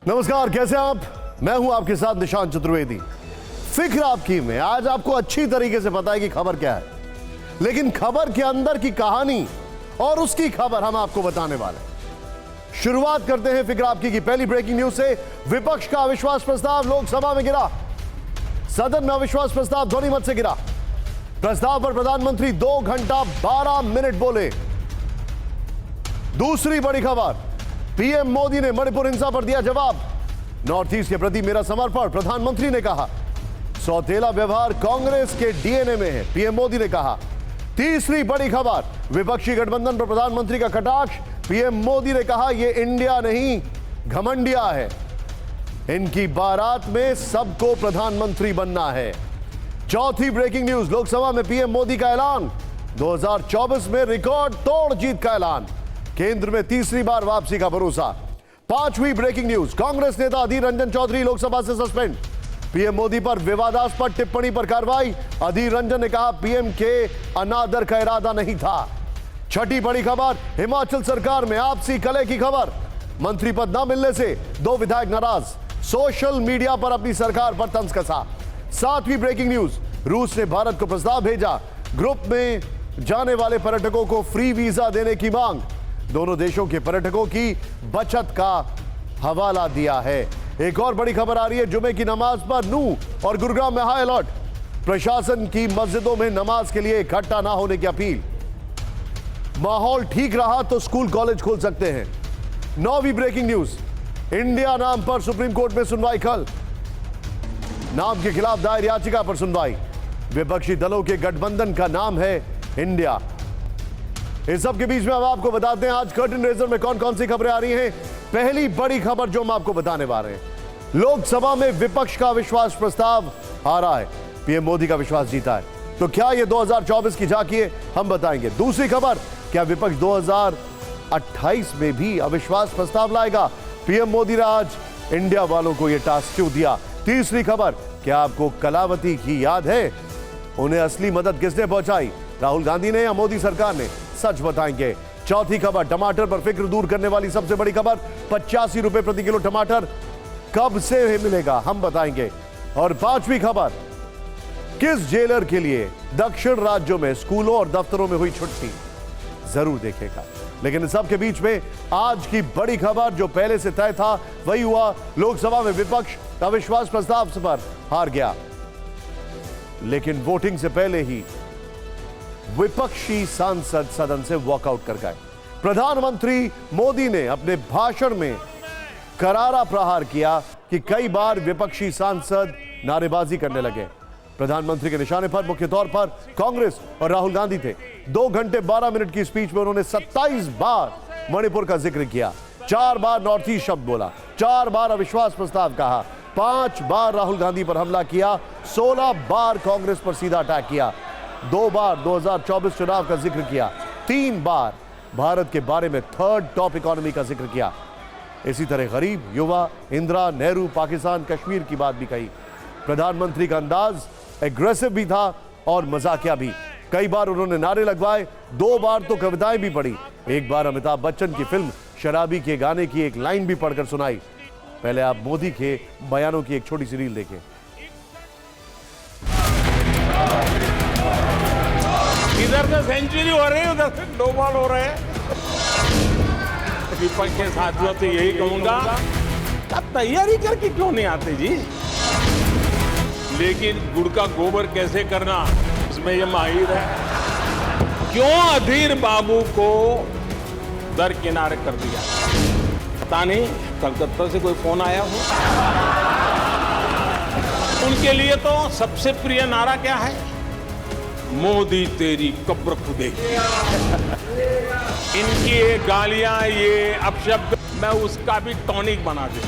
नमस्कार, कैसे आप? मैं हूं आपके साथ निशांत चतुर्वेदी। फिक्र आपकी में आज आपको अच्छी तरीके से पता है कि खबर क्या है, लेकिन खबर के अंदर की कहानी और उसकी खबर हम आपको बताने वाले। शुरुआत करते हैं फिक्र आपकी की पहली ब्रेकिंग न्यूज से। विपक्ष का अविश्वास प्रस्ताव लोकसभा में गिरा। सदन में अविश्वास प्रस्ताव ध्वनिमत से गिरा। प्रस्ताव पर प्रधानमंत्री 2 घंटा 12 मिनट बोले। दूसरी बड़ी खबर, पीएम मोदी ने मणिपुर हिंसा पर दिया जवाब। नॉर्थ ईस्ट के प्रति मेरा समर्पण, प्रधानमंत्री ने कहा। सौतेला व्यवहार कांग्रेस के डीएनए में है, पीएम मोदी ने कहा। तीसरी बड़ी खबर, विपक्षी गठबंधन पर प्रधानमंत्री का कटाक्ष। पीएम मोदी ने कहा यह इंडिया नहीं घमंडिया है, इनकी बारात में सबको प्रधानमंत्री बनना है। चौथी ब्रेकिंग न्यूज, लोकसभा में पीएम मोदी का ऐलान। 2024 में रिकॉर्ड तोड़ जीत का ऐलान। केंद्र में तीसरी बार वापसी का भरोसा। पांचवी ब्रेकिंग न्यूज, कांग्रेस नेता अधीर रंजन चौधरी लोकसभा से सस्पेंड। पीएम मोदी पर विवादास्पद टिप्पणी पर कार्रवाई। अधीर रंजन ने कहा पीएम के अनादर का इरादा नहीं था। छठी बड़ी खबर, हिमाचल सरकार में आपसी कलह की खबर। मंत्री पद न मिलने से 2 विधायक नाराज। सोशल मीडिया पर अपनी सरकार पर तंज कसा। सातवीं ब्रेकिंग न्यूज, रूस ने भारत को प्रस्ताव भेजा। ग्रुप में जाने वाले पर्यटकों को फ्री वीजा देने की मांग। दोनों देशों के पर्यटकों की बचत का हवाला दिया है। एक और बड़ी खबर आ रही है, जुमे की नमाज पर नूह और गुरुग्राम में हाई अलर्ट। प्रशासन की मस्जिदों में नमाज के लिए इकट्ठा ना होने की अपील। माहौल ठीक रहा तो स्कूल कॉलेज खोल सकते हैं। 9वीं ब्रेकिंग न्यूज, इंडिया नाम पर सुप्रीम कोर्ट में सुनवाई कल। नाम के खिलाफ दायर याचिका पर सुनवाई। विपक्षी दलों के गठबंधन का नाम है इंडिया। इस सब के बीच में अब आपको बताते हैं आज कर्टन रेजर में कौन कौन सी खबरें आ रही हैं। पहली बड़ी खबर जो हम आपको बताने वाले हैं, लोकसभा में विपक्ष का विश्वास प्रस्ताव आ रहा है। पीएम मोदी का विश्वास जीता है, तो क्या यह 2024 की झांकी है, हम बताएंगे। दूसरी खबर, क्या विपक्ष 2028 में भी अविश्वास प्रस्ताव लाएगा? पीएम मोदी ने आज इंडिया वालों को यह टास्क क्यों दिया? तीसरी खबर, क्या आपको कलावती की याद है? उन्हें असली मदद किसने पहुंचाई, राहुल गांधी ने या मोदी सरकार ने? सच बताएंगे। चौथी खबर, टमाटर पर फिक्र दूर करने वाली सबसे बड़ी खबर, 85 रुपए प्रति किलो टमाटर कब से मिलेगा, हम बताएंगे। और पांचवी खबर, किस जेलर के लिए दक्षिण राज्यों में स्कूलों और दफ्तरों में हुई छुट्टी, जरूर देखेगा। लेकिन सब के बीच में आज की बड़ी खबर जो पहले से तय था वही हुआ। लोकसभा में विपक्ष अविश्वास प्रस्ताव पर हार गया, लेकिन वोटिंग से पहले ही विपक्षी सांसद सदन से वॉकआउट कर गए। प्रधानमंत्री मोदी ने अपने भाषण में करारा प्रहार किया कि कई बार विपक्षी सांसद नारेबाजी करने लगे। प्रधानमंत्री के निशाने पर मुख्य तौर पर कांग्रेस और राहुल गांधी थे। 2 घंटे 12 मिनट की स्पीच में उन्होंने 27 बार मणिपुर का जिक्र किया, 4 बार नॉर्थ ईस्ट शब्द बोला, 4 बार अविश्वास प्रस्ताव कहा, 5 बार राहुल गांधी पर हमला किया, 16 बार कांग्रेस पर सीधा अटैक किया, 2 बार 2024 चुनाव का जिक्र किया, 3 बार भारत के बारे में थर्ड टॉप इकोनॉमी का जिक्र किया। इसी तरह गरीब, युवा, इंदिरा, नेहरू, पाकिस्तान, कश्मीर की बात भी कही। प्रधानमंत्री का अंदाज एग्रेसिव भी था और मजाकिया भी। कई बार उन्होंने नारे लगवाए, 2 बार तो कविताएं भी पढ़ी। एक बार अमिताभ बच्चन की फिल्म शराबी के गाने की एक लाइन भी पढ़कर सुनाई। पहले आप मोदी के बयानों की एक छोटी सी रील देखें। इधर से सेंचुरी हो रही है, उधर से 2 बॉल हो रहे हैं। विपक्ष के साथियों से यही कहूंगा, अब तैयारी करके क्यों नहीं आते जी? लेकिन गुड़ का गोबर कैसे करना, इसमें ये माहिर है। क्यों अधीर बाबू को दरकिनारे कर दिया, पता नहीं। कलकत्ता से कोई फोन आया हो? उनके लिए तो सबसे प्रिय नारा क्या है? मोदी तेरी कब्र खुदेगी। इनकी ये गालियां, ये अपशब्द मैं उसका भी टॉनिक बना देता।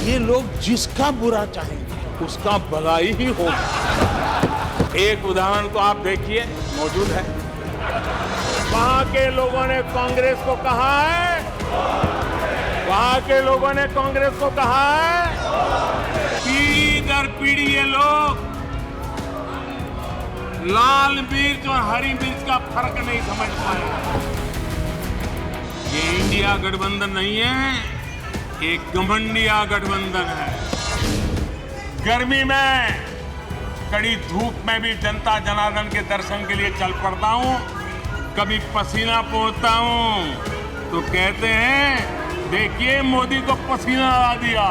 ये लोग जिसका बुरा चाहेंगे उसका भलाई ही होगा। एक उदाहरण तो आप देखिए, मौजूद है। वहां के लोगों ने कांग्रेस को कहा है, वहां के लोगों ने कांग्रेस को कहा है, पीढ़ी दर पीढ़ी ये लोग लाल मिर्च और हरी मिर्च का फर्क नहीं समझ पाए। ये इंडिया गठबंधन नहीं है, एक घमंडिया गठबंधन है। गर्मी में कड़ी धूप में भी जनता जनार्दन के दर्शन के लिए चल पड़ता हूं। कभी पसीना पोंछता हूं तो कहते हैं देखिए मोदी को पसीना आ दिया।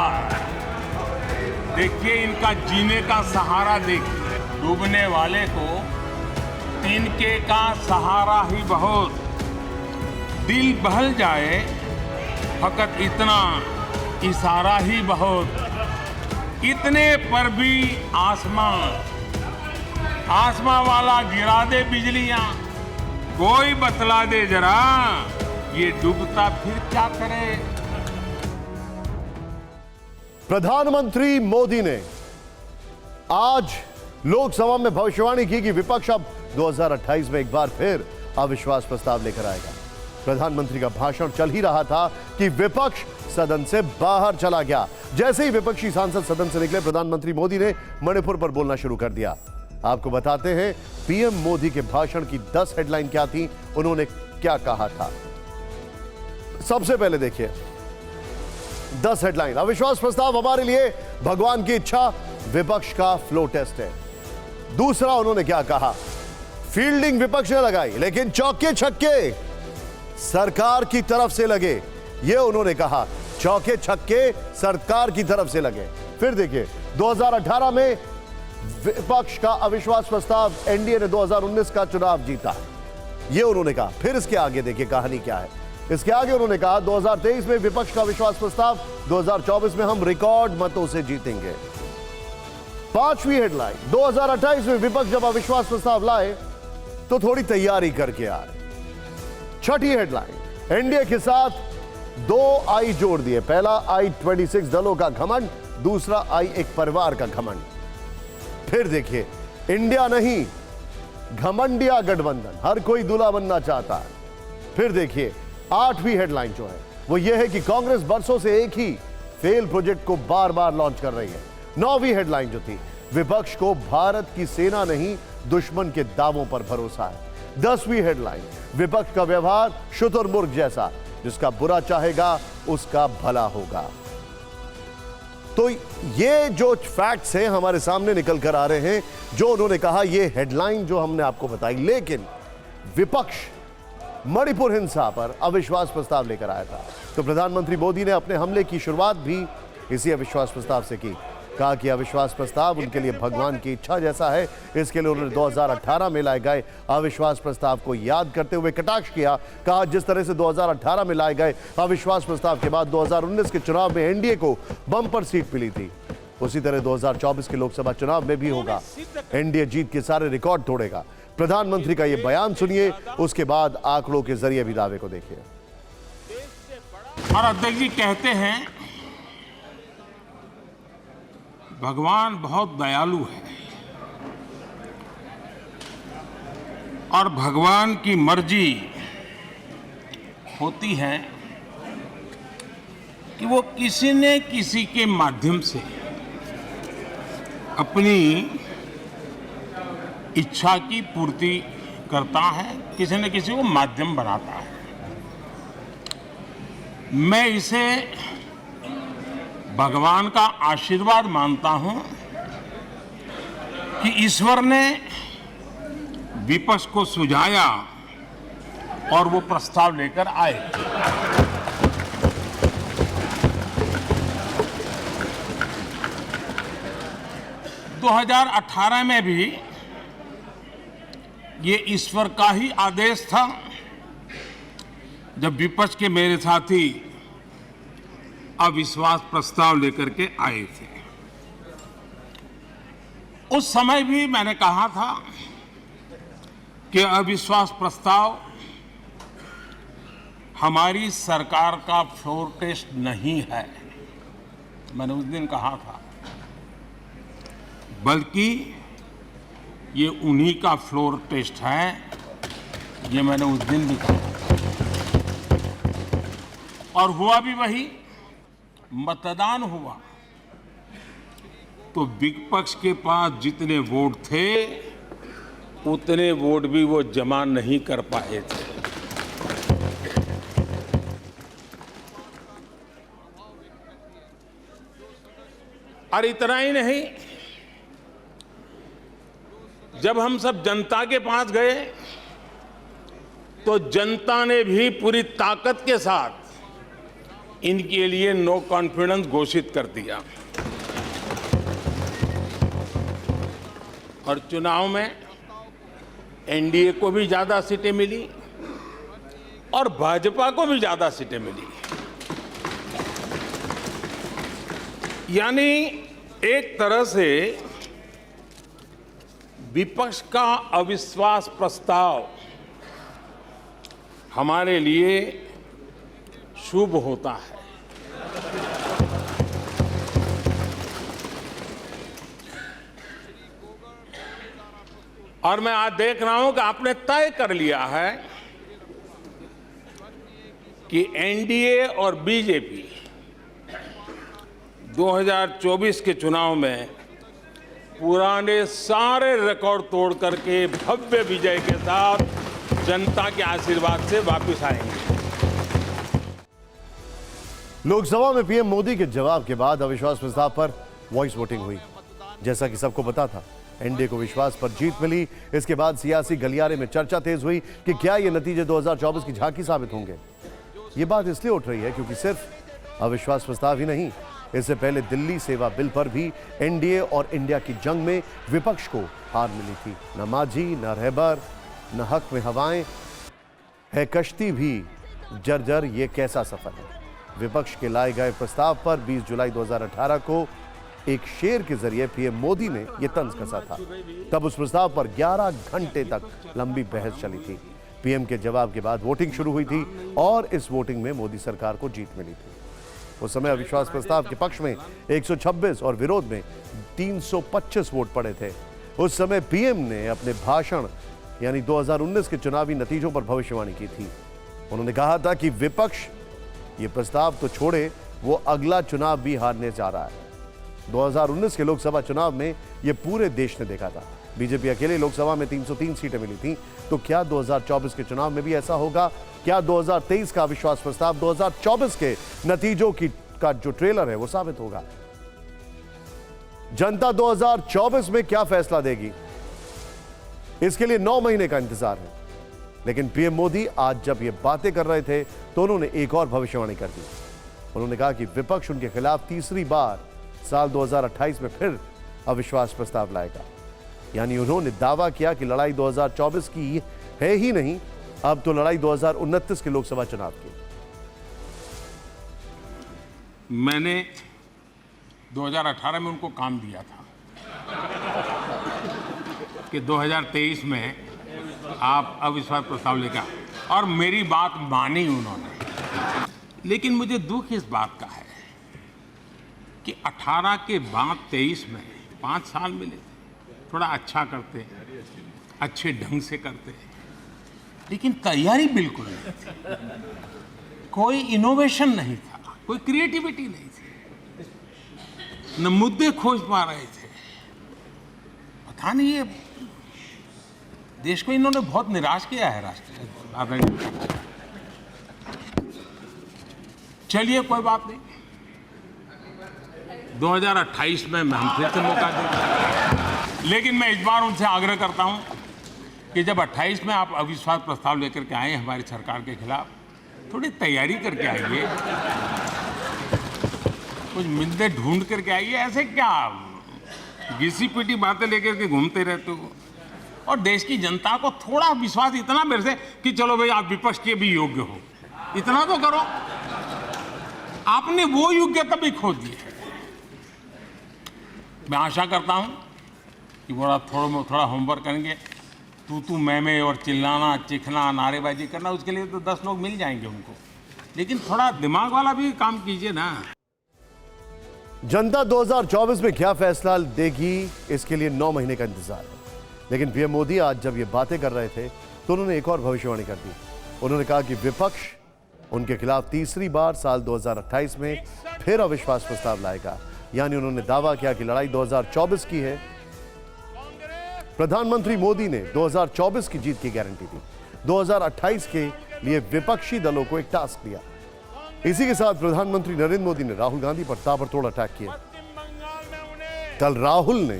देखिए इनका जीने का सहारा देखिए। डूबने वाले को तिनके का सहारा ही बहुत। दिल बहल जाए फकत इतना इशारा ही बहुत। इतने पर भी आसमां वाला गिरा दे बिजलियां। कोई बतला दे जरा ये डूबता फिर क्या करे। प्रधानमंत्री मोदी ने आज लोकसभा में भविष्यवाणी की कि विपक्ष अब 2028 में एक बार फिर अविश्वास प्रस्ताव लेकर आएगा। प्रधानमंत्री का भाषण चल ही रहा था कि विपक्ष सदन से बाहर चला गया। जैसे ही विपक्षी सांसद सदन से निकले, प्रधानमंत्री मोदी ने मणिपुर पर बोलना शुरू कर दिया। आपको बताते हैं पीएम मोदी के भाषण की 10 हेडलाइन क्या थी, उन्होंने क्या कहा था। सबसे पहले देखिए 10 हेडलाइन। अविश्वास प्रस्ताव हमारे लिए भगवान की इच्छा, विपक्ष का फ्लो टेस्ट है। दूसरा उन्होंने क्या कहा, फील्डिंग विपक्ष ने लगाई लेकिन चौके छक्के सरकार की तरफ से लगे। यह उन्होंने कहा, चौके छक्के सरकार की तरफ से लगे। फिर देखिए 2018 में विपक्ष का अविश्वास प्रस्ताव, एनडीए ने 2019 का चुनाव जीता, यह उन्होंने कहा। फिर इसके आगे देखिए कहानी क्या है। इसके आगे उन्होंने कहा 2023 में विपक्ष का अविश्वास प्रस्ताव, 2024 में हम रिकॉर्ड मतों से जीतेंगे। पांचवी हेडलाइन, 2028 में विपक्ष जब अविश्वास प्रस्ताव लाए तो थोड़ी तैयारी करके आए। छठी हेडलाइन, एनडीए के साथ 2 आई जोड़ दिए। पहला आई 26 दलों का घमंड, दूसरा आई एक परिवार का घमंड। फिर देखिए इंडिया नहीं घमंडिया गठबंधन, हर कोई दूल्हा बनना चाहता है। फिर देखिए 8वीं हेडलाइन जो है वो ये है कि कांग्रेस बरसों से एक ही फेल प्रोजेक्ट को बार बार लॉन्च कर रही है। 9वीं हेडलाइन जो थी, विपक्ष को भारत की सेना नहीं दुश्मन के दावों पर भरोसा है। 10वीं हेडलाइन, विपक्ष का व्यवहार शुतुरमुर्ग जैसा, जिसका बुरा चाहेगा उसका भला होगा। तो ये जो फैक्ट्स हैं हमारे सामने निकल कर आ रहे हैं, जो उन्होंने कहा, ये हेडलाइन जो हमने आपको बताई। लेकिन विपक्ष मणिपुर हिंसा पर अविश्वास प्रस्ताव लेकर आया था, तो प्रधानमंत्री मोदी ने अपने हमले की शुरुआत भी इसी अविश्वास प्रस्ताव से की। कहा कि अविश्वास प्रस्ताव उनके लिए भगवान की इच्छा जैसा है। इसके लिए उन्होंने 2018 में लाए गए अविश्वास प्रस्ताव को याद करते हुए कटाक्ष किया। कहा जिस तरह से 2018 में लाए गए अविश्वास प्रस्ताव के बाद 2019 के चुनाव में एनडीए को बम्पर सीट मिली थी, उसी तरह 2024 के लोकसभा चुनाव में भी होगा। एनडीए जीत के सारे रिकॉर्ड तोड़ेगा। प्रधानमंत्री का यह बयान सुनिए, उसके बाद आंकड़ों के जरिए भी दावे को देखिए। और अध्यक्ष जी कहते हैं भगवान बहुत दयालु है और भगवान की मर्जी होती है कि वो किसी न किसी के माध्यम से अपनी इच्छा की पूर्ति करता है, किसी न किसी को माध्यम बनाता है। मैं इसे भगवान का आशीर्वाद मानता हूं कि ईश्वर ने विपक्ष को सुझाया और वो प्रस्ताव लेकर आए। दो 2018 में भी ये ईश्वर का ही आदेश था, जब विपक्ष के मेरे साथी अविश्वास प्रस्ताव लेकर के आए थे। उस समय भी मैंने कहा था कि अविश्वास प्रस्ताव हमारी सरकार का फ्लोर टेस्ट नहीं है। मैंने उस दिन कहा था, बल्कि ये उन्हीं का फ्लोर टेस्ट है। ये मैंने उस दिन भी कहा और हुआ भी वही। मतदान हुआ तो विपक्ष के पास जितने वोट थे उतने वोट भी वो जमा नहीं कर पाए थे। और इतना ही नहीं, जब हम सब जनता के पास गए तो जनता ने भी पूरी ताकत के साथ इनके लिए नो कॉन्फिडेंस घोषित कर दिया। और चुनाव में एनडीए को भी ज्यादा सीटें मिली और भाजपा को भी ज्यादा सीटें मिली। यानी एक तरह से विपक्ष का अविश्वास प्रस्ताव हमारे लिए शुभ होता है। और मैं आज देख रहा हूं कि आपने तय कर लिया है कि एनडीए और बीजेपी 2024 के चुनाव में पुराने सारे रिकॉर्ड तोड़ करके भव्य विजय के साथ जनता के आशीर्वाद से वापस आएंगे। लोकसभा में पीएम मोदी के जवाब के बाद अविश्वास प्रस्ताव पर वॉइस वोटिंग हुई। जैसा कि सबको पता था, एनडीए को विश्वास पर जीत मिली। इसके बाद सियासी गलियारे में चर्चा तेज हुई कि क्या ये नतीजे 2024 की झांकी साबित होंगे। ये बात इसलिए उठ रही है क्योंकि सिर्फ अविश्वास प्रस्ताव ही नहीं, इससे पहले दिल्ली सेवा बिल पर भी एनडीए और इंडिया की जंग में विपक्ष को हार मिली थी। न माझी, न रहबर, न हक में हवाएं, है कश्ती भी जर्जर, ये कैसा सफर है। विपक्ष के लाए गए प्रस्ताव पर 20 जुलाई 2018 को एक शेर के जरिए पीएम मोदी ने यह तंज कसा था। तब उस प्रस्ताव पर 11 घंटे तक लंबी बहस चली थी। पीएम के जवाब के बाद वोटिंग शुरू हुई थी और इस वोटिंग में मोदी सरकार को जीत मिली थी। उस समय अविश्वास प्रस्ताव के पक्ष में 126 और विरोध में 325 वोट पड़े थे। उस समय पीएम ने अपने भाषण यानी 2019 के चुनावी नतीजों पर भविष्यवाणी की थी। उन्होंने कहा था कि विपक्ष ये प्रस्ताव तो छोड़े, वो अगला चुनाव भी हारने जा रहा है। 2019 के लोकसभा चुनाव में ये पूरे देश ने देखा था। बीजेपी अकेले लोकसभा में 303 सीटें मिली थी। तो क्या 2024 के चुनाव में भी ऐसा होगा? क्या 2023 का अविश्वास प्रस्ताव 2024 के नतीजों का जो ट्रेलर है वो साबित होगा? जनता 2024 में क्या फैसला देगी, इसके लिए 9 महीने का इंतजार है। लेकिन पीएम मोदी आज जब ये बातें कर रहे थे तो उन्होंने एक और भविष्यवाणी कर दी। उन्होंने कहा कि विपक्ष उनके खिलाफ तीसरी बार साल 2028 में फिर अविश्वास प्रस्ताव लाएगा। यानी उन्होंने दावा किया कि लड़ाई 2024 की है ही नहीं, अब तो लड़ाई 2029 के लोकसभा चुनाव की। मैंने 2018 में उनको काम दिया था कि 2023 में आप अविश्वास प्रस्ताव लेकर, और मेरी बात मानी उन्होंने। लेकिन मुझे दुख इस बात का है कि 18 के बाद 23 में 5 साल मिले थे, थोड़ा अच्छा करते, अच्छे ढंग से करते, लेकिन तैयारी बिल्कुल नहीं थी। कोई इनोवेशन नहीं था, कोई क्रिएटिविटी नहीं थी, न मुद्दे खोज पा रहे थे। पता नहीं, ये देश को इन्होंने बहुत निराश किया है। राष्ट्र चलिए, कोई बात नहीं, 2028 में हम फिर से मौका देंगे। लेकिन मैं इस बार उनसे आग्रह करता हूं कि जब 28 में आप अविश्वास प्रस्ताव लेकर के आए हमारी सरकार के खिलाफ, थोड़ी तैयारी करके आइए, कुछ मुद्दे ढूंढ करके आइए। ऐसे क्या घिसी पिटी बातें लेकर के घूमते रहते हो? और देश की जनता को थोड़ा विश्वास इतना मेरे से कि चलो भाई आप विपक्ष के भी योग्य हो, इतना तो करो। आपने वो योग्यता भी खो दी है। मैं आशा करता हूं कि वो थोड़ा होमवर्क करेंगे। तू मैं और चिल्लाना, चिखना, नारेबाजी करना, उसके लिए तो 10 लोग मिल जाएंगे उनको। लेकिन थोड़ा दिमाग वाला भी काम कीजिए ना। जनता 2024 में क्या फैसला देगी, इसके लिए 9 महीने का इंतजार है। लेकिन पीएम मोदी आज जब ये बातें कर रहे थे तो उन्होंने एक और भविष्यवाणी कर दी। उन्होंने कहा कि विपक्ष उनके खिलाफ तीसरी बार साल 2028 में फिर अविश्वास प्रस्ताव लाएगा। यानी उन्होंने दावा किया कि लड़ाई 2024 की है। प्रधानमंत्री मोदी ने 2024 की जीत की गारंटी दी। 2028 के लिए विपक्षी दलों को एक टास्क दिया। इसी के साथ प्रधानमंत्री नरेंद्र मोदी ने राहुल गांधी पर ताबड़तोड़ अटैक किया। कल राहुल ने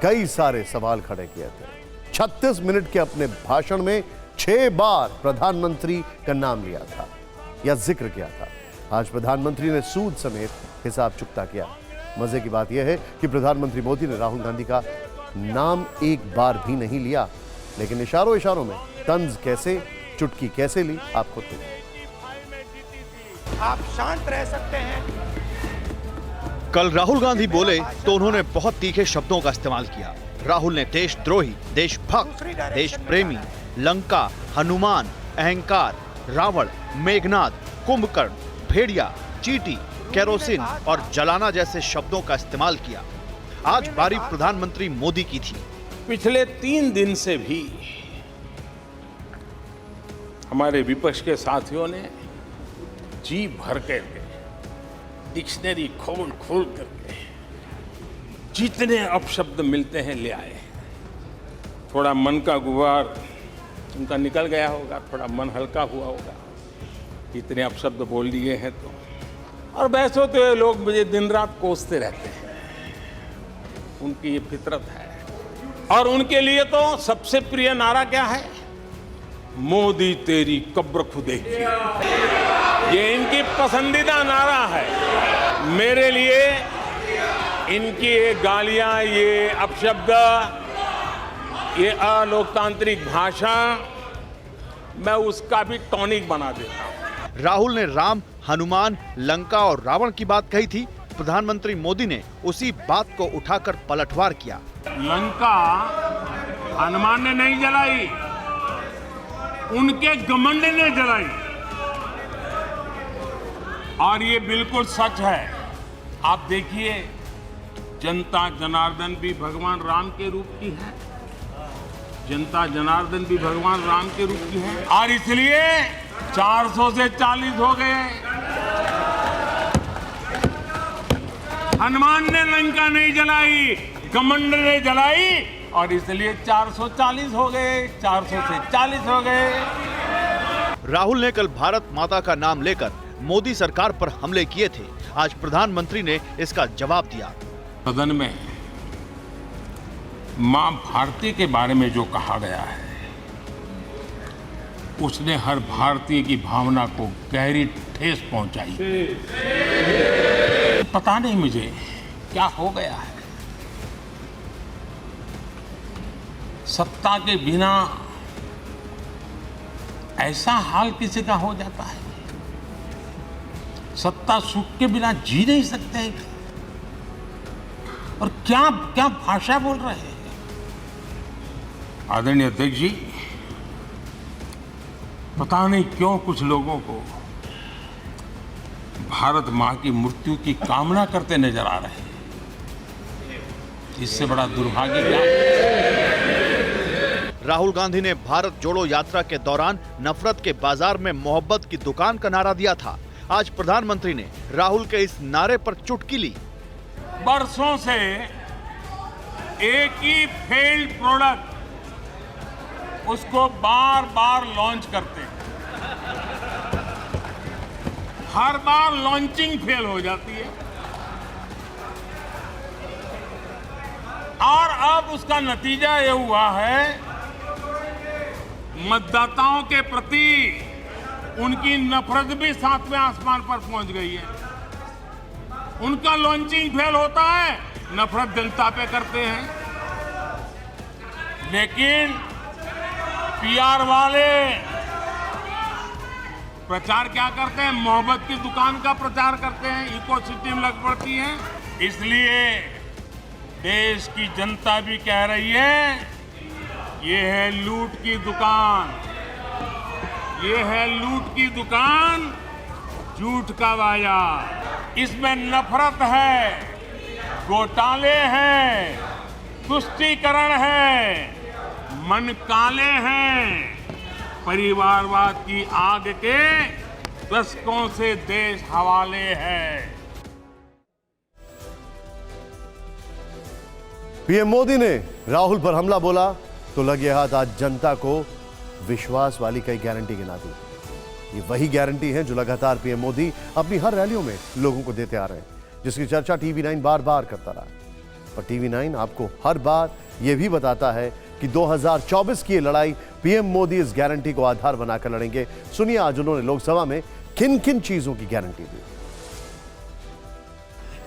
कई सारे सवाल खड़े किए थे। 36 मिनट के अपने भाषण में 6 बार प्रधानमंत्री का नाम लिया था या जिक्र किया था। आज प्रधानमंत्री ने सूद समेत हिसाब चुकता किया। मजे की बात यह है कि प्रधानमंत्री मोदी ने राहुल गांधी का नाम एक बार भी नहीं लिया, लेकिन इशारों इशारों में तंज कैसे, चुटकी कैसे ली, आप खुद देखिए। आप शांत रह सकते हैं। कल राहुल गांधी बोले तो उन्होंने बहुत तीखे शब्दों का इस्तेमाल किया। राहुल ने देशद्रोही, देशभक्त, देश प्रेमी, लंका, हनुमान, अहंकार, रावण, मेघनाद, कुंभकर्ण, भेड़िया, चींटी, केरोसिन और जलाना जैसे शब्दों का इस्तेमाल किया। आज बारी प्रधानमंत्री मोदी की थी। पिछले 3 दिन से भी हमारे विपक्ष के साथियों ने जी भर करके डिक्शनरी खोल खोल करके जितने अपशब्द मिलते हैं ले आए। थोड़ा मन का गुबार उनका निकल गया होगा, थोड़ा मन हल्का हुआ होगा, इतने अपशब्द बोल दिए हैं तो। और वैसे तो ये लोग मुझे दिन रात कोसते रहते हैं, उनकी ये फितरत है। और उनके लिए तो सबसे प्रिय नारा क्या है? मोदी तेरी कब्र खुदेगी। ये इनकी पसंदीदा नारा है। मेरे लिए इनकी ये गालियां, ये अपशब्द, ये अलोकतांत्रिक भाषा, मैं उसका भी टॉनिक बना देता हूं। राहुल ने राम, हनुमान, लंका और रावण की बात कही थी। प्रधानमंत्री मोदी ने उसी बात को उठाकर पलटवार किया। लंका हनुमान ने नहीं जलाई, उनके घमंड ने जलाई। और ये बिल्कुल सच है। आप देखिए, जनता जनार्दन भी भगवान राम के रूप की है। जनता जनार्दन भी भगवान राम के रूप की है। और इसलिए 400 से 40 हो गए। हनुमान ने लंका नहीं जलाई, घमंड ने जलाई, और इसलिए 440 हो गए, 400 से 40 हो गए। राहुल ने कल भारत माता का नाम लेकर मोदी सरकार पर हमले किए थे। आज प्रधानमंत्री ने इसका जवाब दिया। सदन में मां भारती के बारे में जो कहा गया है, उसने हर भारतीय की भावना को गहरी ठेस पहुंचाई। पता नहीं मुझे क्या हो गया है। सत्ता के बिना ऐसा हाल किसी का हो जाता है। सत्ता सुख के बिना जी नहीं सकते। और क्या क्या भाषा बोल रहे हैं। आदरणीय अध्यक्ष जी, पता नहीं क्यों कुछ लोगों को भारत मां की मृत्यु की कामना करते नजर आ रहे हैं। इससे बड़ा दुर्भाग्य क्या है? राहुल गांधी ने भारत जोड़ो यात्रा के दौरान नफरत के बाजार में मोहब्बत की दुकान का नारा दिया था। आज प्रधानमंत्री ने राहुल के इस नारे पर चुटकी ली। बरसों से एक ही फेल्ड प्रोडक्ट, उसको बार बार लॉन्च करते हैं। हर बार लॉन्चिंग फेल हो जाती है। और अब उसका नतीजा ये हुआ है, मतदाताओं के प्रति उनकी नफरत भी 7वें आसमान पर पहुंच गई है। उनका लॉन्चिंग फेल होता है, नफरत जनता पे करते हैं। लेकिन पीआर वाले प्रचार क्या करते हैं? मोहब्बत की दुकान का प्रचार करते हैं। इकोसिस्टम लग पड़ती है। इसलिए देश की जनता भी कह रही है, ये है लूट की दुकान, ये है लूट की दुकान, झूठ का बाजार। इसमें नफरत है, घोटाले हैं, तुष्टीकरण है, मन काले हैं। परिवारवाद की आग के दशकों से देश हवाले है। पीएम मोदी ने राहुल पर हमला बोला तो लगे हाथ आज जनता को विश्वास वाली कई गारंटी गिना दी। ये वही गारंटी है जो लगातार पीएम मोदी अपनी हर रैलियों में लोगों को देते आ रहे हैं, जिसकी चर्चा टीवी 9 बार बार करता रहा। और टीवी 9 आपको हर बार यह भी बताता है कि 2024 की ये लड़ाई पीएम मोदी इस गारंटी को आधार बनाकर लड़ेंगे। सुनिए आज उन्होंने लोकसभा में किन किन चीजों की गारंटी दी।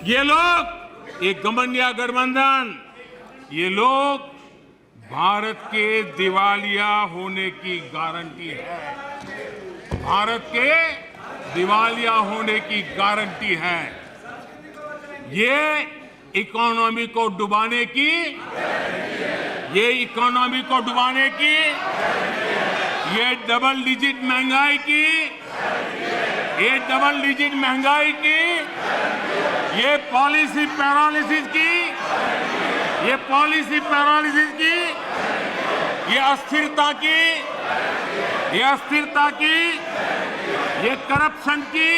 ये लोग एक गठबंधन गठबंधन, ये लोग भारत के दिवालिया होने की गारंटी है। भारत के दिवालिया होने की गारंटी है। ये इकोनॉमी को डुबाने की, ये इकोनॉमी को डुबाने की, ये डबल डिजिट महंगाई की, ये डबल डिजिट महंगाई की, ये पॉलिसी पैरालिसिस की, ये पॉलिसी पैरालिसिस की, ये अस्थिरता की, ये अस्थिरता की, ये करप्शन की,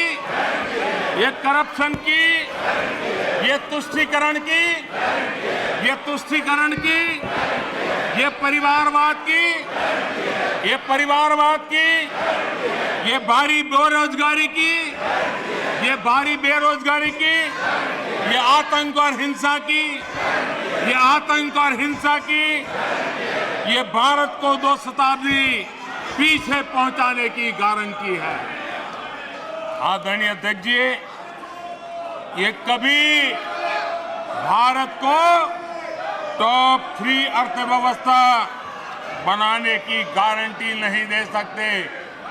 ये करप्शन की, ये तुष्टीकरण की, ये तुष्टीकरण की, ये परिवारवाद की, ये परिवारवाद की, ये भारी बेरोजगारी की, ये भारी बेरोजगारी की, ये आतंक और हिंसा की, ये आतंक और हिंसा की, ये भारत को 2 शताब्दी पीछे पहुंचाने की गारंटी है। आदरणीय अध्यक्ष जी, ये कभी भारत को टॉप 3 अर्थव्यवस्था बनाने की गारंटी नहीं दे सकते।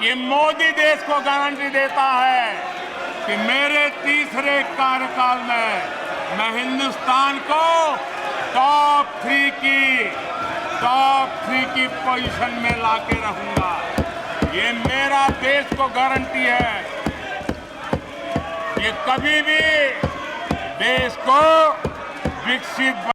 ये मोदी देश को गारंटी देता है कि मेरे तीसरे कार्यकाल में मैं हिंदुस्तान को टॉप 3 की पोजीशन में लाके रहूंगा। ये मेरा देश को गारंटी है। ये कभी भी देश को विकसित,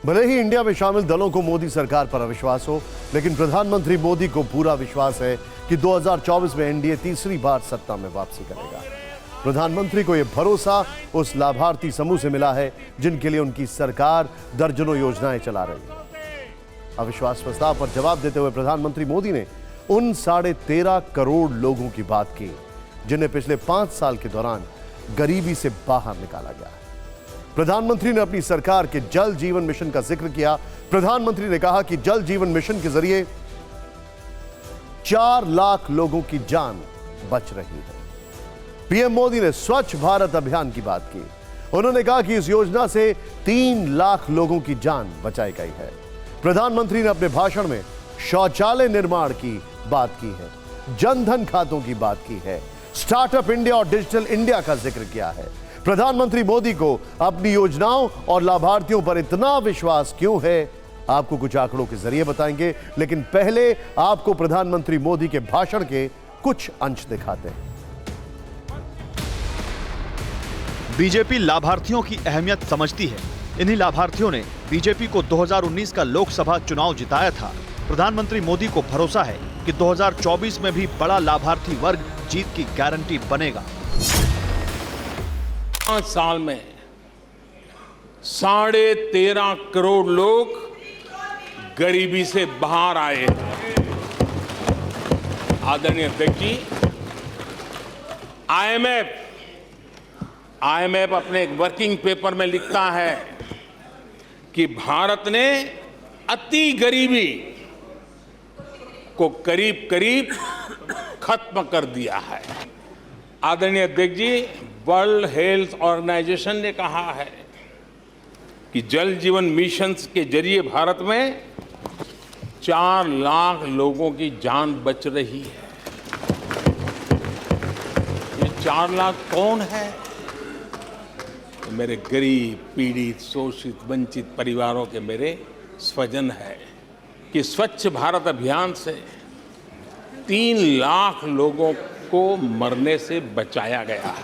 भले ही इंडिया में शामिल दलों को मोदी सरकार पर अविश्वास हो, लेकिन प्रधानमंत्री मोदी को पूरा विश्वास है कि 2024 में एनडीए तीसरी बार सत्ता में वापसी करेगा। प्रधानमंत्री को यह भरोसा उस लाभार्थी समूह से मिला है जिनके लिए उनकी सरकार दर्जनों योजनाएं चला रही है। अविश्वास प्रस्ताव पर जवाब देते हुए प्रधानमंत्री मोदी ने उन 13.5 करोड़ लोगों की बात की जिन्हें पिछले 5 साल के दौरान गरीबी से बाहर निकाला गया है। प्रधानमंत्री ने अपनी सरकार के जल जीवन मिशन का जिक्र किया। प्रधानमंत्री ने कहा कि जल जीवन मिशन के जरिए 4 लाख लोगों की जान बच रही है। पीएम मोदी ने स्वच्छ भारत अभियान की बात की। उन्होंने कहा कि इस योजना से 3 लाख लोगों की जान बचाई गई है। प्रधानमंत्री ने अपने भाषण में शौचालय निर्माण की बात की है, जनधन खातों की बात की है, स्टार्टअप इंडिया और डिजिटल इंडिया का जिक्र किया है। प्रधानमंत्री मोदी को अपनी योजनाओं और लाभार्थियों पर इतना विश्वास क्यों है, आपको कुछ आंकड़ों के जरिए बताएंगे, लेकिन पहले आपको प्रधानमंत्री मोदी के भाषण के कुछ अंश दिखाते हैं। बीजेपी लाभार्थियों की अहमियत समझती है। इन्हीं लाभार्थियों ने बीजेपी को 2019 का लोकसभा चुनाव जिताया था। प्रधानमंत्री मोदी को भरोसा है कि 2024 में भी बड़ा लाभार्थी वर्ग जीत की गारंटी बनेगा। 5 साल में 13.5 करोड़ लोग गरीबी से बाहर आए हैं। आदरणीय अध्यक्ष जी, आईएमएफ अपने एक वर्किंग पेपर में लिखता है कि भारत ने अति गरीबी को करीब करीब खत्म कर दिया है। आदरणीय अध्यक्ष जी, वर्ल्ड हेल्थ ऑर्गेनाइजेशन ने कहा है कि जल जीवन मिशन के जरिए भारत में 4 लाख लोगों की जान बच रही है। ये 4 लाख कौन है? मेरे गरीब, पीड़ित, शोषित, वंचित परिवारों के मेरे स्वजन है। कि स्वच्छ भारत अभियान से 3 लाख लोगों को मरने से बचाया गया है।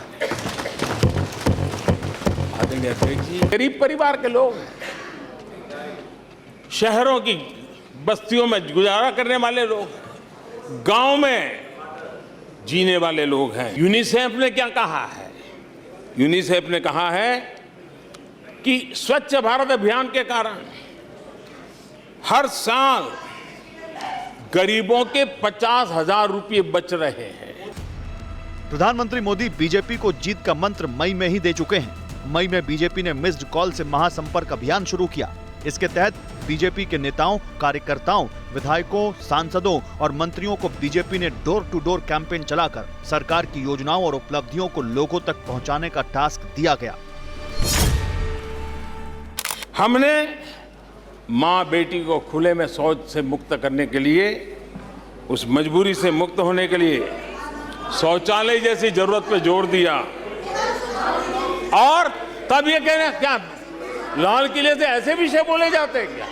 आदरणीय अध्यक्ष जी, गरीब परिवार के लोग हैं, शहरों की बस्तियों में गुजारा करने वाले लोग, गांव में जीने वाले लोग हैं। यूनिसेफ ने क्या कहा है? यूनिसेफ ने कहा है कि स्वच्छ भारत अभियान के कारण हर साल गरीबों के 50,000 रुपये बच रहे हैं। प्रधानमंत्री मोदी बीजेपी को जीत का मंत्र मई में ही दे चुके हैं। मई में बीजेपी ने मिस्ड कॉल से महासंपर्क अभियान शुरू किया। इसके तहत बीजेपी के नेताओं, कार्यकर्ताओं, विधायकों, सांसदों और मंत्रियों को बीजेपी ने डोर टू डोर कैंपेन चलाकर सरकार की योजनाओं और उपलब्धियों को लोगों तक पहुंचाने का टास्क दिया गया। हमने माँ बेटी को खुले में शौच से मुक्त करने के लिए, उस मजबूरी से मुक्त होने के लिए शौचालय जैसी जरूरत पे जोर दिया। और तब ये कहना, क्या लाल किले से ऐसे विषय बोले जाते हैं क्या?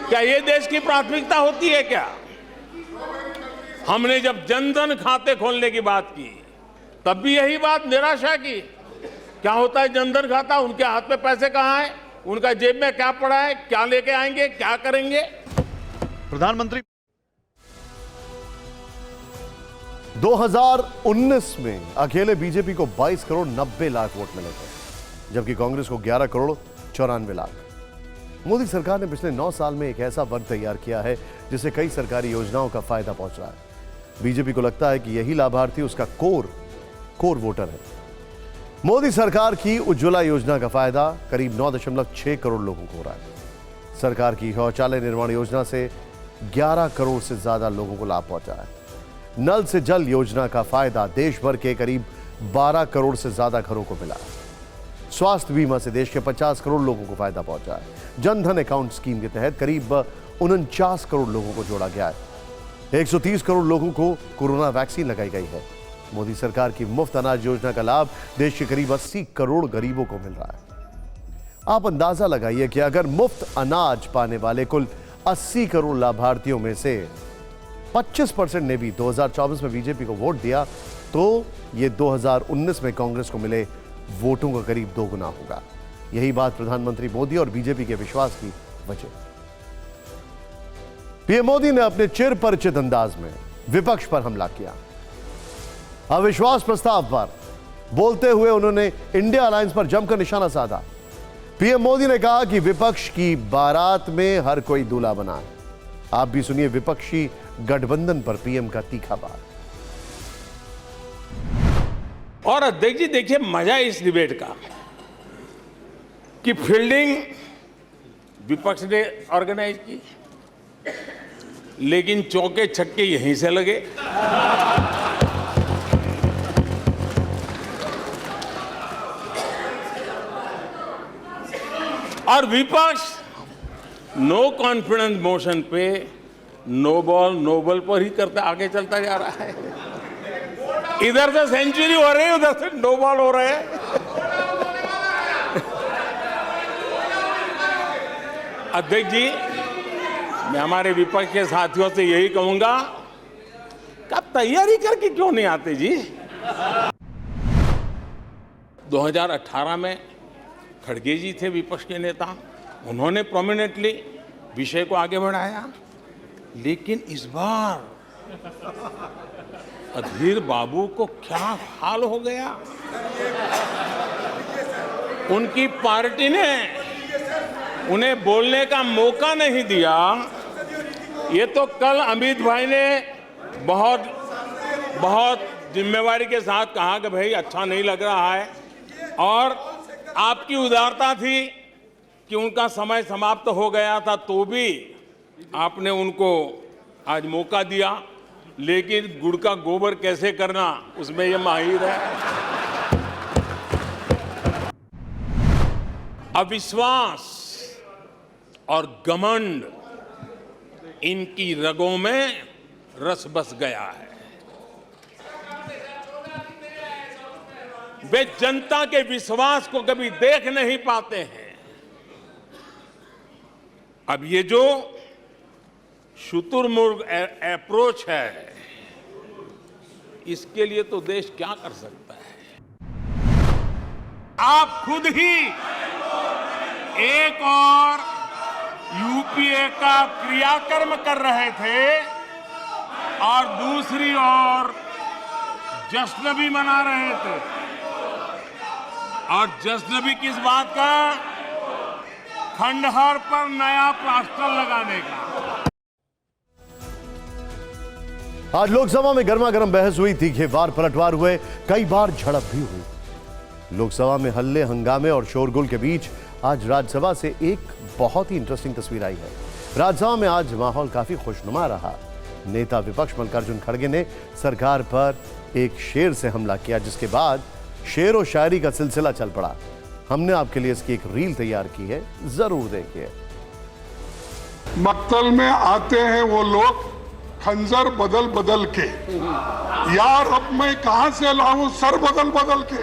क्या ये देश की प्राथमिकता होती है क्या? हमने जब जनधन खाते खोलने की बात की तब भी यही बात निराशा की। क्या होता है जनधन खाता? उनके हाथ में पैसे कहां है? उनका जेब में क्या पड़ा है? क्या लेके आएंगे? क्या करेंगे? प्रधानमंत्री 2019 में अकेले बीजेपी को 22 करोड़ 90 लाख वोट मिले थे, जबकि कांग्रेस को 11 करोड़ 94 लाख। मोदी सरकार ने पिछले 9 साल में एक ऐसा वर्ग तैयार किया है जिसे कई सरकारी योजनाओं का फायदा पहुंच रहा है। बीजेपी को लगता है कि यही लाभार्थी उसका कोर वोटर है। मोदी सरकार की उज्ज्वला योजना का फायदा करीब 9.6 करोड़ लोगों को हो रहा है। सरकार की शौचालय निर्माण योजना से 11 करोड़ से ज्यादा लोगों को लाभ पहुंचा है। नल से जल योजना का फायदा देश भर के करीब 12 करोड़ से ज्यादा घरों को मिला है। स्वास्थ्य बीमा से देश के 50 करोड़ लोगों को फायदा पहुंचा है। जनधन अकाउंट स्कीम के तहत करीब 49 करोड़ लोगों को जोड़ा गया है। 130 करोड़ लोगों को कोरोना वैक्सीन लगाई गई है। मोदी सरकार की मुफ्त अनाज योजना का लाभ देश के करीब 80 करोड़ गरीबों को मिल रहा है। आप अंदाजा लगाइए कि अगर मुफ्त अनाज पाने वाले कुल 80 करोड़ लाभार्थियों में से 25% ने भी 2024 में बीजेपी को वोट दिया तो ये 2019 में कांग्रेस को मिले वोटों का करीब 2 गुना होगा। यही बात प्रधानमंत्री मोदी और बीजेपी के विश्वास की वजह। पीएम मोदी ने अपने चिरपरिचित अंदाज में विपक्ष पर हमला किया। अविश्वास प्रस्ताव पर बोलते हुए उन्होंने इंडिया अलायंस पर जमकर निशाना साधा। पीएम मोदी ने कहा कि विपक्ष की बारात में हर कोई दूल्हा बना है। आप भी सुनिए विपक्षी गठबंधन पर पीएम का तीखा बात। और अध्यक्ष जी देखिए, मजा इस डिबेट का कि फील्डिंग विपक्ष ने ऑर्गेनाइज की, लेकिन चौके छक्के यहीं से लगे। और विपक्ष नो कॉन्फिडेंस मोशन पे नो बॉल नो बॉल पर ही करता आगे चलता जा रहा है। इधर से सेंचुरी हो रही है, उधर से नो बॉल हो रहे हैं। अध्यक्ष जी, मैं हमारे विपक्ष के साथियों से यही कहूंगा कि आप तैयारी करके क्यों नहीं आते जी? 2018 में खड़गे जी थे विपक्ष के नेता, उन्होंने प्रोमिनेंटली विषय को आगे बढ़ाया। लेकिन इस बार अधीर बाबू को क्या हाल हो गया? उनकी पार्टी ने उन्हें बोलने का मौका नहीं दिया। ये तो कल अमित भाई ने बहुत जिम्मेवारी के साथ कहा कि भाई अच्छा नहीं लग रहा है, और आपकी उदारता थी कि उनका समय समाप्त हो गया था तो भी आपने उनको आज मौका दिया। लेकिन गुड़ का गोबर कैसे करना, उसमें ये माहिर है। अविश्वास और घमंड इनकी रगों में रस बस गया है। वे जनता के विश्वास को कभी देख नहीं पाते हैं। अब ये जो शुतुरमुर्ग अप्रोच है, इसके लिए तो देश क्या कर सकता है? आप खुद ही एक और यूपीए का क्रियाकर्म कर रहे थे और दूसरी ओर जश्न भी मना रहे थे। और जश्न भी किस बात का? खंडहर पर नया प्लास्टर लगाने का। आज लोकसभा में गर्मा गर्म बहस हुई, तीखे वार पलटवार हुए, कई बार झड़प भी हुई। लोकसभा में हल्ले हंगामे और शोरगुल के बीच आज राज्यसभा से एक बहुत ही इंटरेस्टिंग तस्वीर आई है। राज्यसभा में आज माहौल काफी खुशनुमा रहा। नेता विपक्ष मल्लिकार्जुन खड़गे ने सरकार पर एक शेर से हमला किया, जिसके बाद शेर और शायरी का सिलसिला चल पड़ा। हमने आपके लिए इसकी एक रील तैयार की है, जरूर देखिए। मक्तल में आते हैं वो लोग खंजर बदल बदल के, यार अब मैं कहां से लाऊं सर बदल बदल के।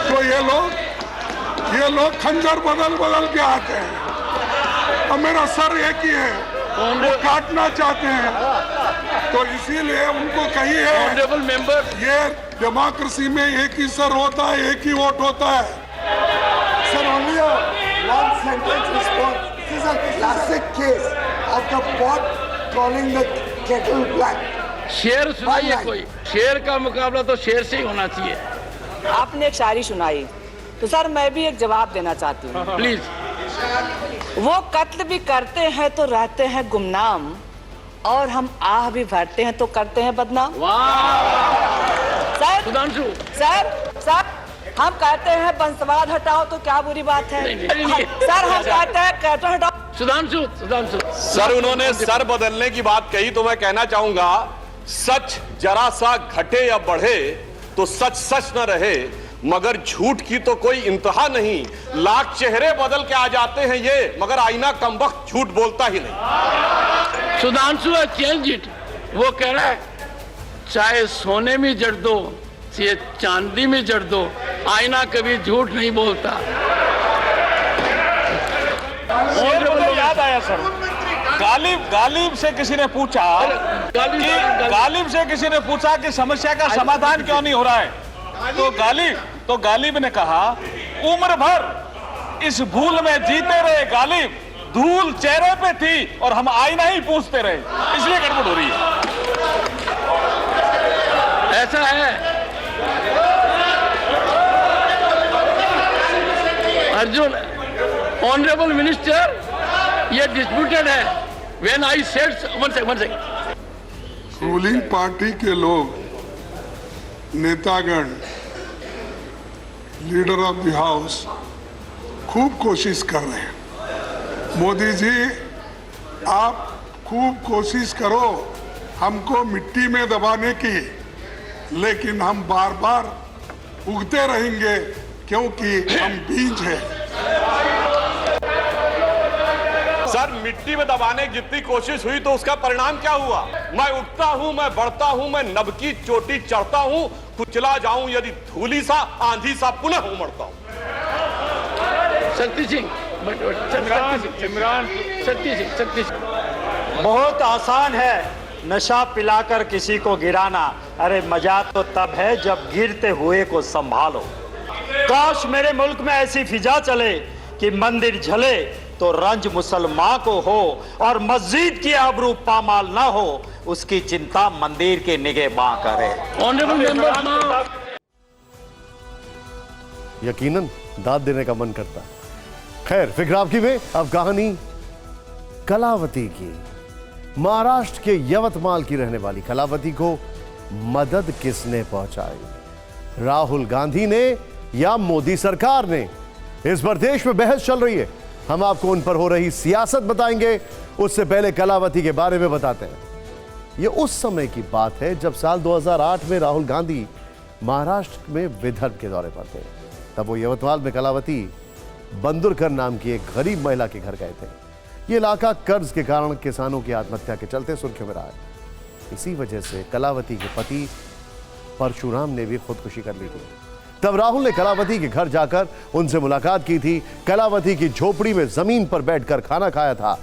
तो ये लोग खंजर बदल बदल के आते हैं और मेरा सर एक ही है, वो काटना चाहते हैं। तो इसीलिए उनको कही है, ये डेमोक्रेसी में एक ही सर होता है, एक ही वोट होता है। Sir, only a one sentence response. This is a classic case of the pot calling the kettle black. शेर सुनाइए कोई, शेर का मुकाबला तो शेर से ही होना चाहिए। आपने एक शायरी सुनाई, तो सर मैं भी एक जवाब देना चाहती हूँ। प्लीज। वो कत्ल भी करते हैं तो रहते हैं गुमनाम, और हम आह भी भरते हैं तो करते हैं बदनाम। सर सुधांशु, सर हम कहते हैं वंशवाद हटाओ तो क्या बुरी बात है? सर हम कहते हैं कैटल हटाओ। सुधांशु सर, उन्होंने सर बदलने की बात कही तो मैं कहना चाहूंगा, सच जरा सा घटे या बढ़े तो सच सच न रहे, मगर झूठ की तो कोई इंतहा नहीं। लाख चेहरे बदल के आ जाते हैं ये, मगर आईना कमबख्त झूठ बोलता ही नहीं। Sudhanshu change it. वो कह रहा है चाहे सोने में जड़ दो, चाहे चांदी में जड़ दो, आईना कभी झूठ नहीं बोलता। याद आया सर, गालिब से किसी ने पूछा कि समस्या का समाधान क्यों नहीं हो रहा है, तो गालिब ने कहा उम्र भर इस भूल में जीते रहे गालिब, धूल चेहरे पे थी और हम आईना ही पूछते रहे, इसलिए गड़बड़ हो रही है। ऐसा है अर्जुन, ऑनरेबल मिनिस्टर, ये डिस्प्यूटेड है। When I said one second, ruling party के लोग, नेतागण, लीडर ऑफ द हाउस खूब कोशिश कर रहे हैं। मोदी जी आप खूब कोशिश करो हमको मिट्टी में दबाने की, लेकिन हम बार बार उगते रहेंगे क्योंकि हम बीज हैं। सर, मिट्टी में दबाने की जितनी कोशिश हुई तो उसका परिणाम क्या हुआ? मैं उगता हूं, मैं बढ़ता हूं, मैं नभ की चोटी चढ़ता हूं, कुचला जाऊं यदि धूली सा, आंधी सा पुनः उमड़ता हूं। शक्ति सिंह, शक्ति सिंह। बहुत आसान है नशा पिलाकर किसी को गिराना, अरे मजा तो तब है जब गिरते हुए को संभालो। काश मेरे मुल्क में ऐसी फिजा चले कि मंदिर झले तो रंज मुसलमान को हो, और मस्जिद की आबरू पामाल ना हो, उसकी चिंता मंदिर के निगहबान करे। यकीनन दाद देने का मन करता। खैर, फिक्र आपकी में अब कहानी कलावती की। महाराष्ट्र के यवतमाल की रहने वाली कलावती को मदद किसने पहुंचाई? राहुल गांधी ने या मोदी सरकार ने? इस पर देश में बहस चल रही है। हम आपको उन पर हो रही सियासत बताएंगे, उससे पहले कलावती के बारे में बताते हैं। यह उस समय की बात है जब साल 2008 में राहुल गांधी महाराष्ट्र में विदर्भ के दौरे पर थे। तब वो यवतमाल में कलावती बंदुरकर नाम की एक गरीब महिला के घर गए थे। ये इलाका कर्ज के कारण किसानों की आत्महत्या के चलते सुर्खियों में रहा है। इसी वजह से कलावती के पति परशुराम ने भी खुदकुशी कर ली थी। तब राहुल ने कलावती के घर जाकर उनसे मुलाकात की थी। कलावती की झोपड़ी में जमीन पर बैठकर खाना खाया था।